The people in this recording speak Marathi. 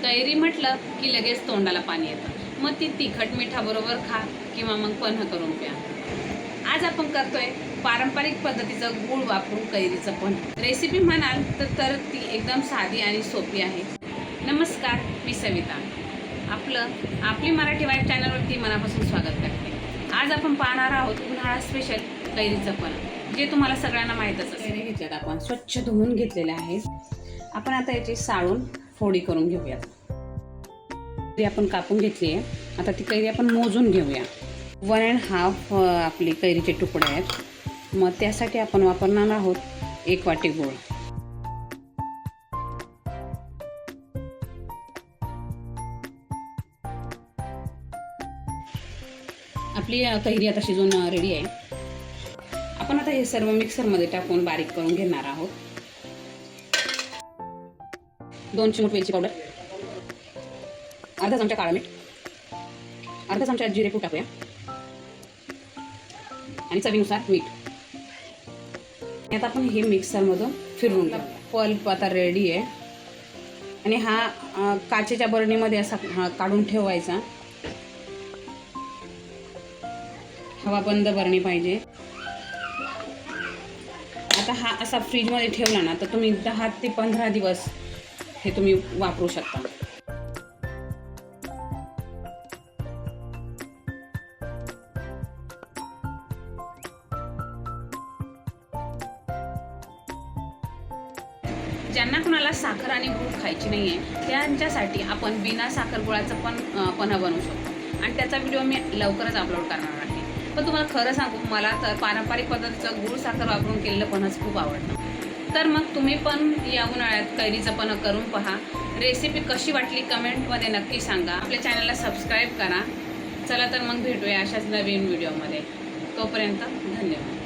कैरी म्हटलं की लगेच तोंडाला पाणी येतं, मग ती तिखट मिठाबरोबर खा किंवा मग पन्ह करून प्या। आज आपण करतोय पारंपरिक पद्धतीचं गूळ वापरून कैरीचं पन्ह। रेसिपी म्हणाल तर ती एकदम साधी आणि सोपी आहे। नमस्कार, मी सविता, आपली मराठी वाईफ चॅनलवरती मनापासून स्वागत करते। आज आपण पाहणार आहोत उन्हाळा स्पेशल कैरीचं पन्ह, जे तुम्हाला सगळ्यांना माहीतच असेल। कैरी घेतल्यात आपण, स्वच्छ धुवून घेतलेले आहेत। आपण आता याची साळून फोडी करून घेऊयात। ती आपण कापून घेतली आहे, आता ती कैरी आपण मोजून घेऊया। 1.5 आपली कैरीचे तुकडे आहेत। मग त्यासाठी आपण वापरणार आहोत 1 वाटी गूळ। आपली कैरी आता शिजून रेडी आहे। आपण आता हे सर्व मिक्सरमध्ये टाकून बारीक करून घेणार आहोत। 2 चिमूट वेलची पावडर, अर्धा चमचा काळा मीठ, अर्धा चमचा जिरे पूड टाकूया आणि चवीनुसार मीठ। आता आपण हे मिक्सरमधून फिरवून घेऊ। पल्प आता रेडी आहे आणि हा काचेच्या बरणीमध्ये असा काढून ठेवायचा। हवा बंद बरणी पाहिजे। आता हा असा फ्रीजमध्ये ठेवला ना तर तुम्ही 10 ते 15 दिवस हे तुम्ही वापरू शकता। ज्यांना कुणाला साखर आणि गूळ खायची नाही आहे त्यांच्यासाठी आपण बिना साखर गुळाचं पण पन्ह बनवू शकतो आणि त्याचा व्हिडिओ मी लवकरच अपलोड करणार आहे। पण तुम्हाला खरं सांगू, मला तर पारंपरिक पद्धतीचं गूळ साखर वापरून केलेलं पन्हच खूप आवडतं। तर मग तुम्ही पण या उन्हाळ्यात कैरीचं पन्ह करून पहा। रेसिपी कशी वाटली कमेंटमध्ये नक्की सांगा। आपल्या चॅनलला सबस्क्राईब करा। चला तर मग भेटूया अशाच नवीन व्हिडिओमध्ये। तोपर्यंत धन्यवाद।